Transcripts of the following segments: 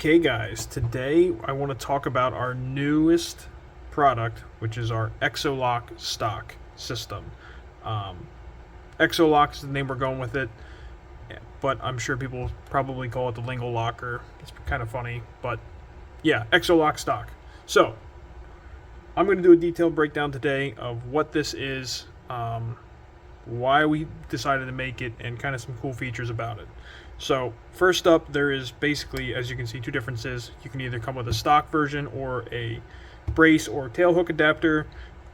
Okay guys, today I want to talk about our newest product, which is our ExoLock Stock System. ExoLock is the name we're going with it, but I'm sure people probably call it the Lingo Locker. It's kind of funny, but yeah, ExoLock Stock. So, I'm going to do a detailed breakdown today of what this is, why we decided to make it, and kind of some cool features about it. So first up, there is basically, as you can see, two differences. You can either come with a stock version or a brace or tail hook adapter.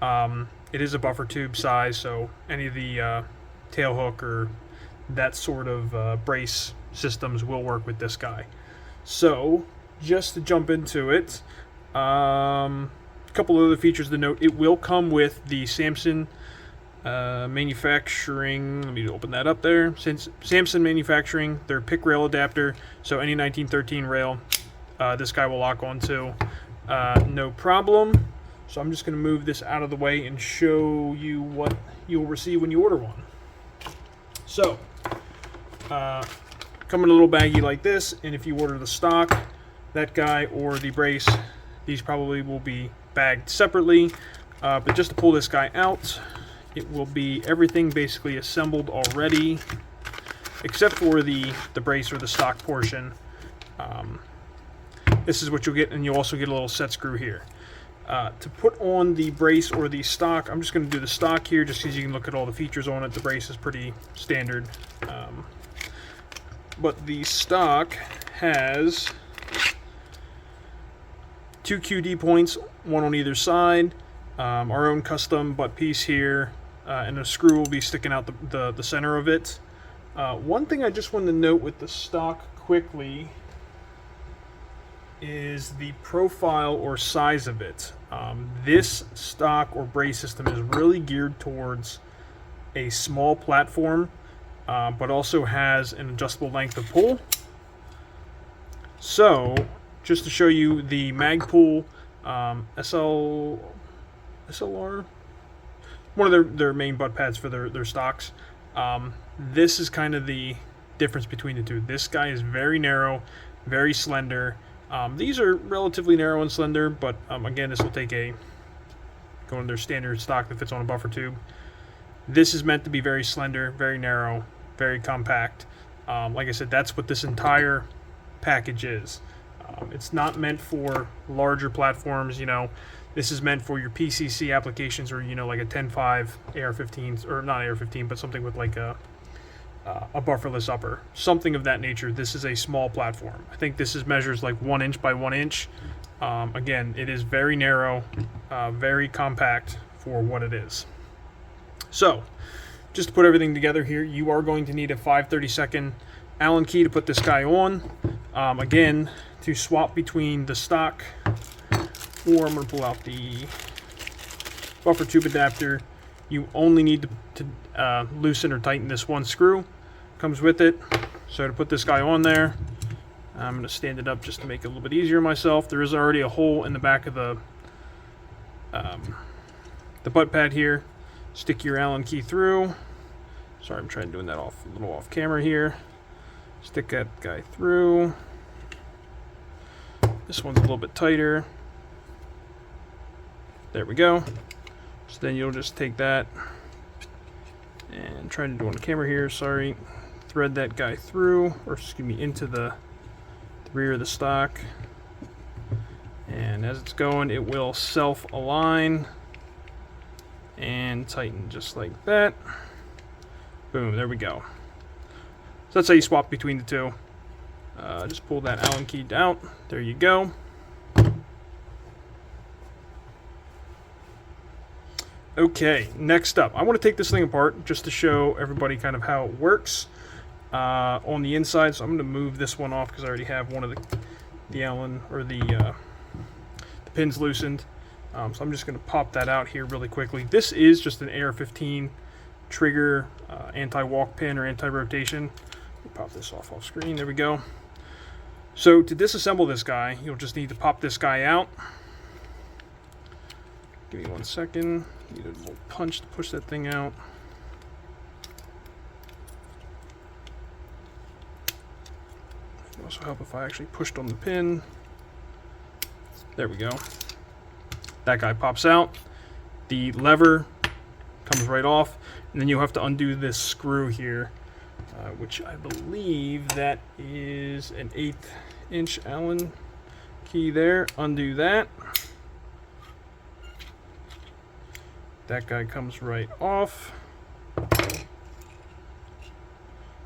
It is a buffer tube size, so any of the tail hook or that sort of brace systems will work with this guy. So just to jump into it, a couple other features to note. It will come with the Samson manufacturing, let me open that up there. Since Samson manufacturing their pick rail adapter, so any 1913 rail, this guy will lock onto, no problem. So I'm just going to move this out of the way and show you what you'll receive when you order one. So, come in a little baggie like this, and if you order the stock, that guy, or the brace, these probably will be bagged separately. But just to pull this guy out, it will be everything basically assembled already, except for the brace or the stock portion. This is what you'll get, and you'll also get a little set screw here. To put on the brace or the stock, I'm just going to do the stock here, just so you can look at all the features on it. The brace is pretty standard. But the stock has two QD points, one on either side, our own custom butt piece here, and a screw will be sticking out the center of it. One thing I just wanted to note with the stock quickly is the profile or size of it. This stock or brace system is really geared towards a small platform, but also has an adjustable length of pull. So, just to show you the Magpull SLR, one of their main butt pads for their stocks. This is kind of the difference between the two. This guy is very narrow, very slender. These are relatively narrow and slender, but again, this will take go in their standard stock that fits on a buffer tube. This is meant to be very slender, very narrow, very compact. Like I said, that's what this entire package is. It's not meant for larger platforms, you know. This is meant for your PCC applications, or, you know, like a 10.5 AR-15, or not AR-15, but something with like a bufferless upper, something of that nature. This is a small platform. I think this measures like 1 inch by 1 inch. Again, it is very narrow, very compact for what it is. So, just to put everything together here, you are going to need a 5/32 Allen key to put this guy on. Again, to swap between the stock, or I'm going to pull out the buffer tube adapter, you only need to loosen or tighten this one screw. Comes with it. So to put this guy on there, I'm going to stand it up just to make it a little bit easier myself. There is already a hole in the back of the butt pad here. Stick your Allen key through. Sorry, I'm trying doing that a little off camera here. Stick that guy through. This one's a little bit tighter. There we go. So then you'll just take that and try to do on the camera here, sorry. Thread that guy through, or excuse me, into the rear of the stock. And as it's going, it will self-align and tighten just like that. Boom, there we go. So that's how you swap between the two. Just pull that Allen key out. There you go. Okay, next up, I want to take this thing apart just to show everybody kind of how it works on the inside. So I'm going to move this one off because I already have one of the Allen, or the pins loosened. So I'm just going to pop that out here really quickly. This is just an AR-15 trigger anti-walk pin or anti-rotation. Pop this off screen. There we go. So to disassemble this guy, you'll just need to pop this guy out. Give me 1 second. Need a little punch to push that thing out. this will help if I actually pushed on the pin. There we go. That guy pops out. The lever comes right off, and then you'll have to undo this screw here, which I believe that is an 1/8 inch Allen key there. Undo that. That guy comes right off.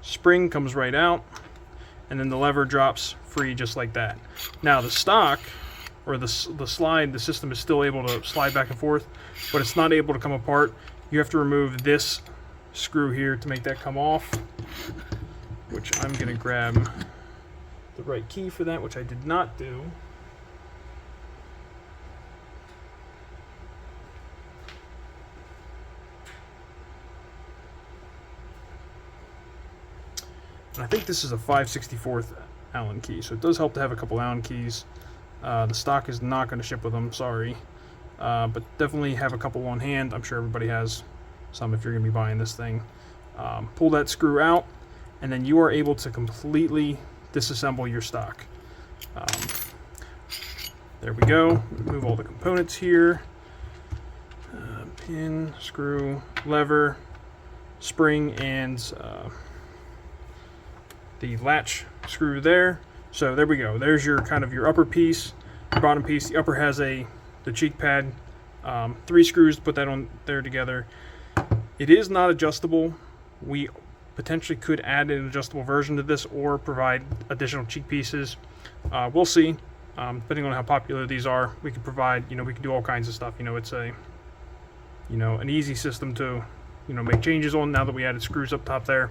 Spring comes right out, and then the lever drops free just like that. Now the stock, or the slide, the system is still able to slide back and forth, but it's not able to come apart. You have to remove this screw here to make that come off, which I'm going to grab the right key for that, which I did not do. And I think this is a 5/64 Allen key, so it does help to have a couple Allen keys. The stock is not going to ship with them, sorry. But definitely have a couple on hand. I'm sure everybody has some if you're going to be buying this thing. Pull that screw out, and then you are able to completely disassemble your stock. There we go. Remove all the components here. Pin, screw, lever, spring, and the latch screw there. So there we go. There's your kind of your upper piece, your bottom piece. The upper has the cheek pad, 3 screws to put that on there together. It is not adjustable. We potentially could add an adjustable version to this or provide additional cheek pieces. We'll see. Depending on how popular these are, we could provide, we could do all kinds of stuff. It's a, an easy system to, make changes on now that we added screws up top there.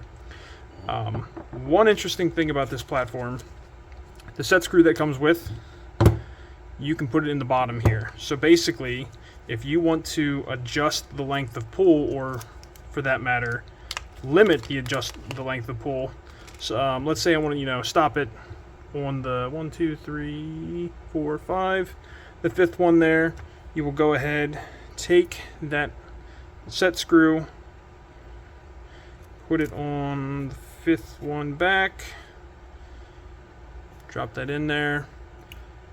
One interesting thing about this platform, the set screw that comes with, you can put it in the bottom here. So basically, if you want to adjust the length of pull, or for that matter, limit the length of pull. So let's say I want to, stop it on the 1, 2, 3, 4, 5, the 5th one there. You will go ahead, take that set screw, put it on the 5th one back, drop that in there,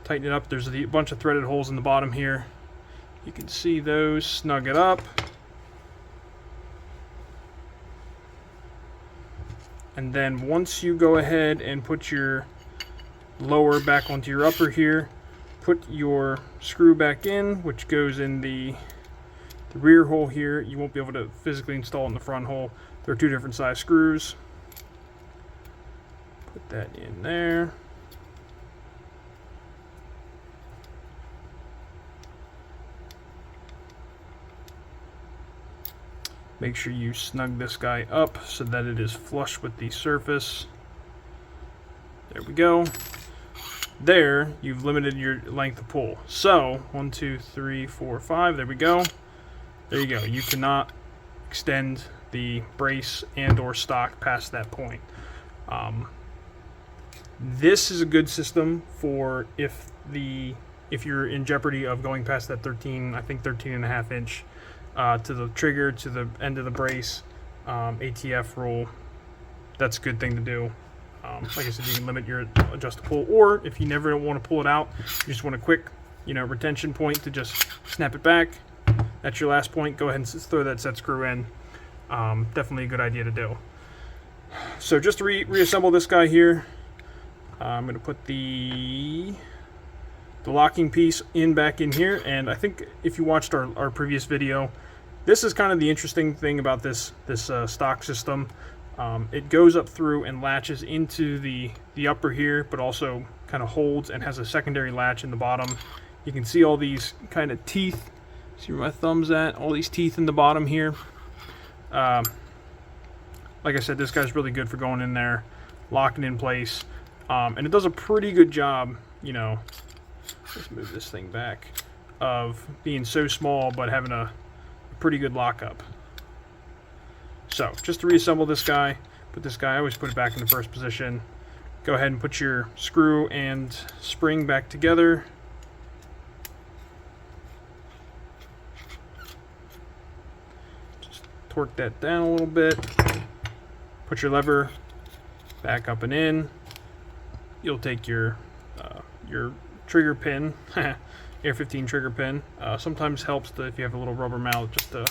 tighten it up. There's a bunch of threaded holes in the bottom here. You can see those, snug it up. And then once you go ahead and put your lower back onto your upper here, put your screw back in, which goes in the rear hole here. You won't be able to physically install it in the front hole. There are 2 different size screws. Put that in there. Make sure you snug this guy up so that it is flush with the surface. There we go. There, you've limited your length of pull. So, 1, 2, 3, 4, 5, there we go. There you go. You cannot extend the brace and or stock past that point. This is a good system for if you're in jeopardy of going past that 13.5 inch to the trigger, to the end of the brace, ATF rule. That's a good thing to do. Like I said, you can limit your adjustable, or if you never want to pull it out, you just want a quick, retention point to just snap it back. That's your last point. Go ahead and throw that set screw in. Definitely a good idea to do. So just to reassemble this guy here, I'm going to put the locking piece back in here, and I think if you watched our previous video, this is kind of the interesting thing about this stock system. It goes up through and latches into the upper here, but also kind of holds and has a secondary latch in the bottom. You can see all these kind of teeth. See where my thumb's at? All these teeth in the bottom here. Like I said, this guy's really good for going in there, locking in place, and it does a pretty good job, let's move this thing back, of being so small but having a pretty good lockup. So just to reassemble this guy, I always put it back in the first position. Go ahead and put your screw and spring back together. Just torque that down a little bit. Put your lever back up and in. you'll take your trigger pin, Air 15 trigger pin. Sometimes helps if you have a little rubber mallet, just to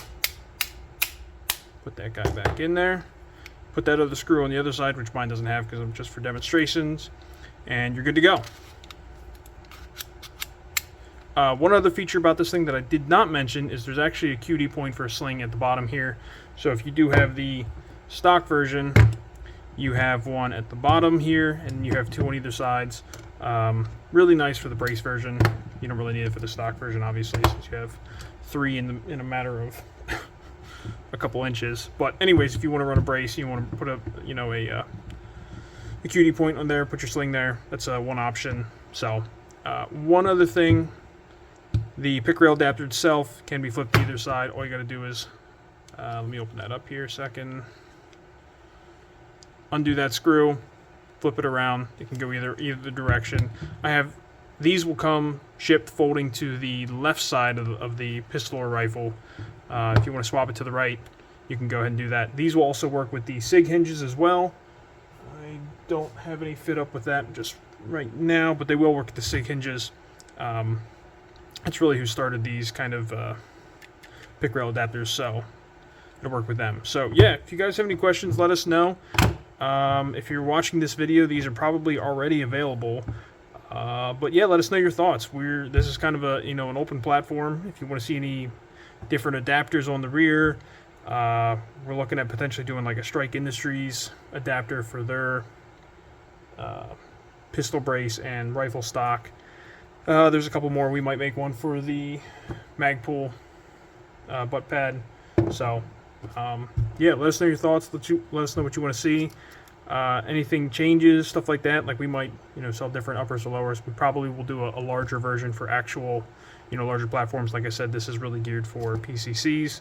put that guy back in there. Put that other screw on the other side, which mine doesn't have because I'm just for demonstrations, and you're good to go. One other feature about this thing that I did not mention is there's actually a QD point for a sling at the bottom here. So if you do have the stock version, you have one at the bottom here, and you have two on either sides. Really nice for the brace version. You don't really need it for the stock version, obviously, since you have three in a matter of a couple inches. But anyways, if you want to run a brace, you want to put a QD point on there, put your sling there. That's one option. So one other thing. The pick rail adapter itself can be flipped to either side. All you got to do is, let me open that up here a second. Undo that screw, flip it around. It can go either direction. These will come shipped folding to the left side of the pistol or rifle. If you want to swap it to the right, you can go ahead and do that. These will also work with the SIG hinges as well. I don't have any fit up with that just right now, but they will work with the SIG hinges. That's really who started these kind of pick rail adapters, so it'll work with them. So yeah, if you guys have any questions, let us know. If you're watching this video, these are probably already available. But yeah, let us know your thoughts. This is kind of an open platform. If you want to see any different adapters on the rear, we're looking at potentially doing like a Strike Industries adapter for their pistol brace and rifle stock. There's a couple more. We might make one for the Magpul butt pad. So, yeah, let us know your thoughts. Let us know what you want to see. Anything changes, stuff like that. Like we might, sell different uppers or lowers. We probably will do a larger version for actual, larger platforms. Like I said, this is really geared for PCCs.